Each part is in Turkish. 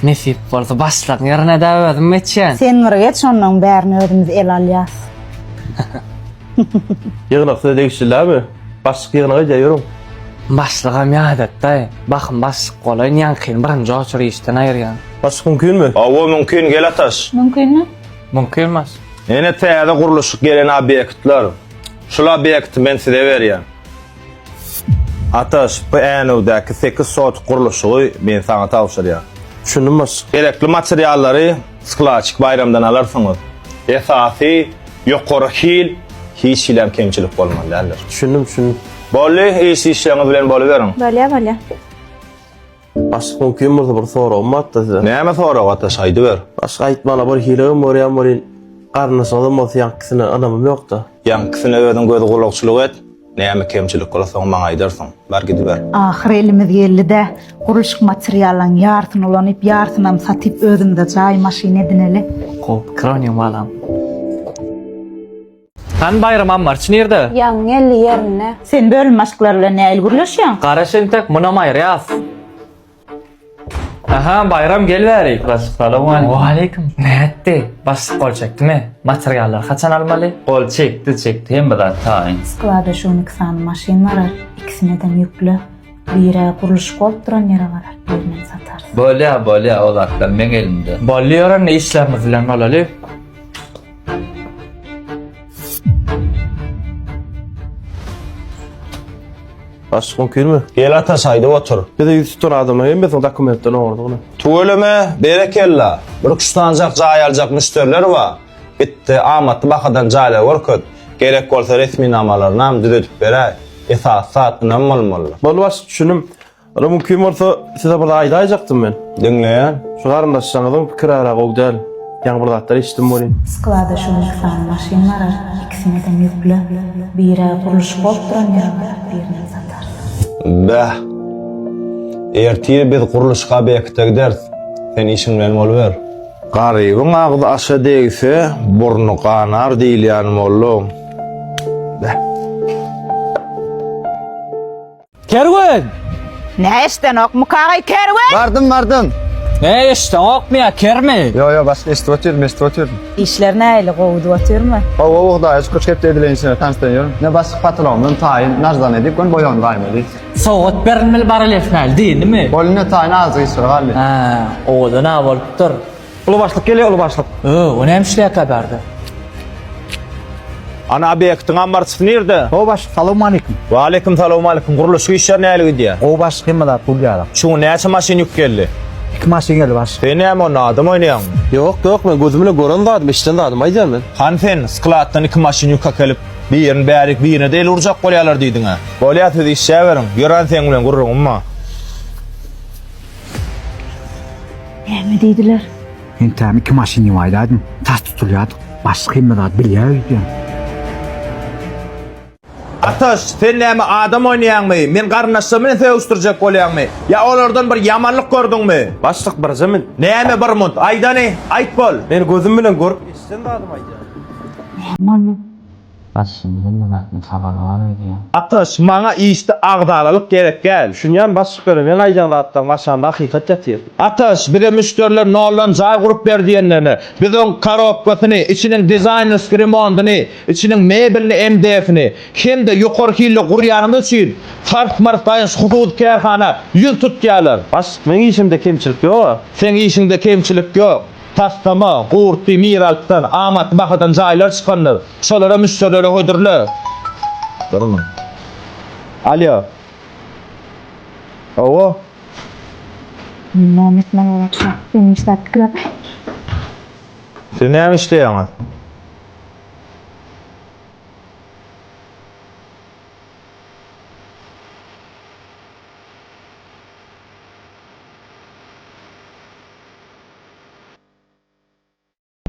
Nesip bolsa başlak ýerine däwedim etçen. Sen nura geç şondan bärini özümüz el alýas. Yığınakta degişdilermi? Başlık yığınağa gidiyorum. Başlygam ýadatda. Bakın başlyk bolan ýankyň birinji oçur işden aýyrýan. Başlık mümkün mü? Awa mümkün gel ataş. Mümkünmü? Mümkün emas. Ene täze guruluşyk gelen obyektler. Şula obyekt men size berýän. Ataş, bu änewdäki 8 sot guruluşy men sana tawşyrýar. Düşündüm başlık. Gerekli materialları skladçyk bayramdan alarsyňyz. Esasy ýokary hil hiç ilem kemçilik bolmaly. Düşündüm. Bolly iş işleriniz bilen bolyberiň. Bolýa. Başlık mümkün bolsa bir soragym bar da size. Näme sorag ataş aýdy ber. Başka aýtmala bir hilegim var ýa bolýan. Garnasyňda bolsa ýankysyna adamym ýok da. Ýankysyna öweden göz gulakçylyk et. Näme kemçilik bolsaň maňa aýdarsyň. Bar gidi ber. Ahir elimiz geldi-de guruluşyk materiallaryň ýartyny ulanyp ýartynam satyp özümde jaý maşina edineli. Kop kronyum balam. Kan bayram ammarçy nerede? Ýa geldi ýerine. Sen bölüm maşklar bilen näil guruluşýan? Garaşyn tek muna maýryas. Aha bayram gelberik. Assalamu alaykum. Wa alaykum. Näetdi? Başlyk gol çekdimi? Materiallar haçan almaly? Gol çekdi hem bilen taýyn. Sklada şonu kısan maşinlar var. İkisine de yüklü. Biri kuruluş bolup duran yere varar. Birini satar. Bolya olaklar men elimde. Bolýar ne işlerimiz bilen olaly? Başlık mümkün mü? Gel ataş aýdy otur. Bir de 100 ton adama hem de dokumentden ordugyny. Tuğuleme, berekella. Bir kustanacak, jaý aljak müşteriler var. Bitti, amatly bakadan jaýlar görket. Gerek bolsa resmi namalarynı hem düzedip beräy. Esas satynam bolmaly. Bolu başlyk düşündüm. Ara mümkün bolsa size bir aýda aýjaktym men. Dinleýän. Şu garnaşyňyzyň pikir ara gowdal. Ýa bir zatlar işdim bolýan. Sklada şonu kısan maşinlar var. İkisine de yüklü. Biri kuruluş bolup duran yere varar. Birini satar. Bäh. Ertir biz guruluşga bekde gideriz. Sen işin bilen bolber. Garybyň agdy aşa degse, burnu ganar diýilýän bollum. Kerwen. Ne işten ok mukagay kerwen? Vardım. Ne işte okmaya kerme. Yo başka istiyorum. İşler näili gowudy oturma. O da hiç köşkep edilen işine tanıştırıyorum. Ne başka patronun tayin narzan edip gün boyan gaymeli. Soğut berinmeli baralefnal değil mi? Boline tayin azı işler galli. Ha, o da ne bolupdur? Ulu başlyk gelýär, ulu başlyk. O nämişle kabardy? Ana obyektin ambarçysı nerede? O baş salamu aleyküm. Wa alaykum salam alaykum. Guruluş işler näle gidýär? O baş kıymalar pul yara. Şu näçe maşin ýük geldi? 2 maşin geldi baş. Sen näme onu adam oýnaýan? Yok men gözümle gören zadım, işten zadım aýdýan men. Han sen skladdan 2 maşin ýük kelip bir ýerini bärik bir ýerine del urjak bolýarlar diýdiň ha. Bolýar siz işe beriň. Ýören sen bilen gurrun umma. Näme diýdiler? Hem 2 maşini wayladım. Tas tutulýardy. Baş kıymalar bilýär. Ataş, sen näme adam oýnaýanmy? Men garnaşsa bilen söwüşdirjek bolýanmy? Ya olardan bir ýamanlyk gördüňmi? Başlyk bir zemin. Näme bir munt? Aýdany, aýt bol. Men gözüm bilen görüp işten zadım aýdýan. Ataş, maňa işde agdalalyk gerek gel. Şunyan başlyk berem, men aýdýan zatdan maşanda hakykat ýatýar. Ataş, bire müşteriler nollan jaý gurup berdiýenlerini, biz on karobkasyny, içiniň dizayn skrimondyny, içiniň mebelini MDF-ni, hem de ýokary hille gurýanyny üçin fark martaýyş hudud kärhana ýül tutýarlar. Başlyk men işimde kemçilik ýok. Sen işinde kemçilik ýok. Tastama, gurty, miraltdan, amat bakadan jaýlar çykanlar. Şolara müşterilere hoýdurlar. Durun. Alo. Owo. Mehmet Manakşa. Benim işler. Sen näme işleýäňiz?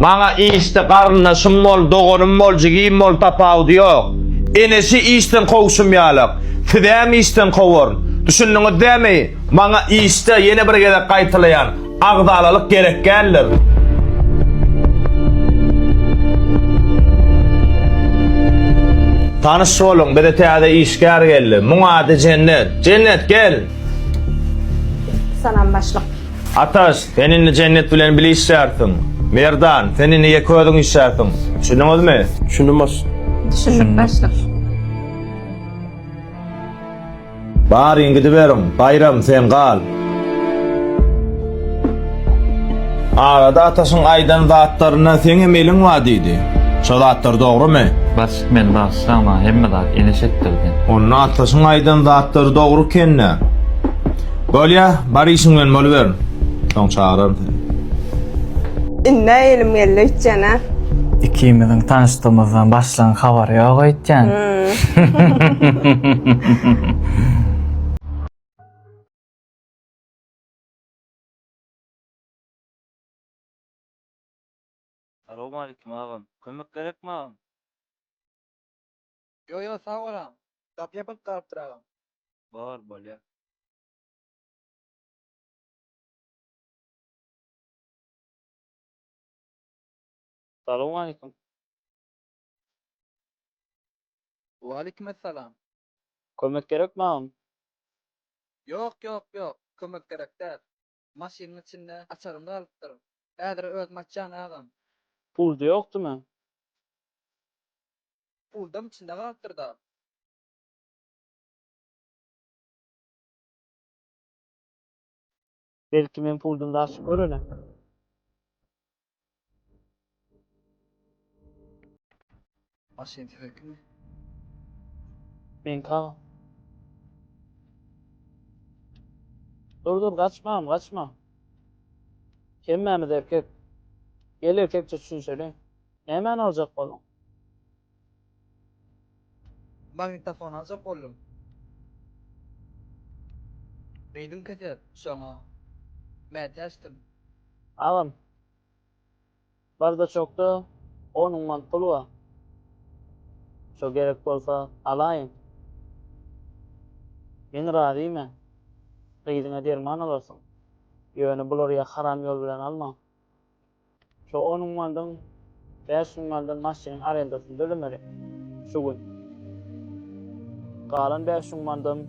Maňa işde garnaşym bol, dogonum bol, jigim bol tapawdy ýok. Enesi işden kowşumýarlar. Tidäm işden kowar. Düşündiňiz dämi? Maňa işde ýene bir gede gaýtylýan agdalalyk gerek geldir. Tanış bolun, bir de täze işgär geldi. Muňa da cennet. Cennet gel. Salam başlyk. Ataş, seninle cennet bilen bilişärsin. Merdan, seninle yeködüň işärsin. Düşündiňizmi? Düşünmez. Düşünmek başlar. Bari gidiverim, bayram sen gal. Arada ataşyň aýdan zatlaryna seň emelin wa diýdi. Şo zatlar dogrymy? Bas men başlama hemme zat iniş etdirdi. Onun ataşyň aýdan zatlary dogry kenne. Bolýa, bari işiň bilen boluver. Soň çağırarym seni. Inna elim geldi içene. İkimizin tanıştığımızdan başlan habar yok etken. Assalamu alaikum ağam. Kömek gerek mi ağam? Yo sağ ol ağam. Tap yapıp kalıp durağım. Var bolya. Assalamu alaikum. Ve aleykümselam. Kömek gerek mi ağam? Yok. Kömek gerek değil. Maşinin içinde açarımda alıp durun. Eğer öz maçan ağam. Pul da yoktu mu? Puldam içinde kalıp durdu. Belki men puldan da açıp görele. Maşin tefek mi? Men ka. Dur kaçma. Kemmemiz erkek. Gel erkekçe şunu söyle. Hemen alacak bolun. Magnetofon alacak oldum. Reydin kaçar sonra. Ben testim. Ağam. Var da çok da onun mantolu var. Çok gerek olsa alayım. Ben razıyım. Reydine derman alırsın. Yönü bul oraya haram yol bilen alma. Şu 10 maldan 5 maldan maşinin arendasını bölümleri. Şu gün. Kalan 5 maldan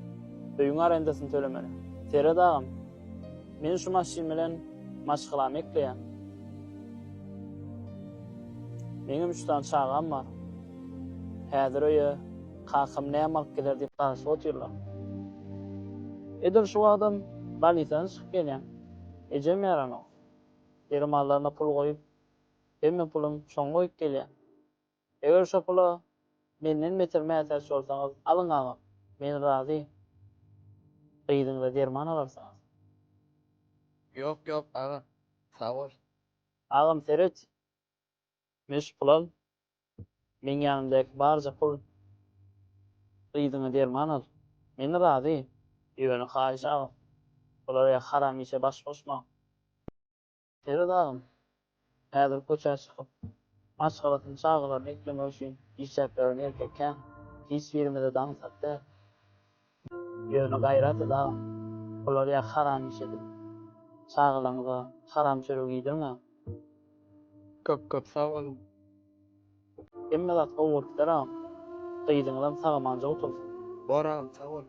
büyün arendasını tölemeli. Tere dağım. Men şu maşin bilen maşgılam ekleyen. Benim 3 tane çağam var. Häzir öýe kakam näme alyp geler diýip garaşyp oturlar. Edir şu adam balisan çykyp gelýän. Ejem ýarano. Dermallaryna pul goýup, emme pulum şoň goýup gelýän. Eger şo pula menden metermätäs bolsaňyz alyň agam. Men razy. Beýdiňde derman alarsyňyz. Yok ağam. Sağ ol. Agam seret. Mes pul al. Men ýanymdaky barja pul. Beýdiňde derman al. Men razy. Ýöne haýyş agam. Olara haram işe baş boşma. Seret agam. Häzir koçağa çykyp maşgalatyny çağılaryny eklemek üçin işäplerini erkekkä hiç birmede daňsatda. Ýöne gaýraty da olara haram işedi. Çağılaňyza haram çörek ýediňmi? Köp sağ ol. Emme zat owurtlara. Gyýdyňyzam sagamanja otur. Bor ağam sağ ol.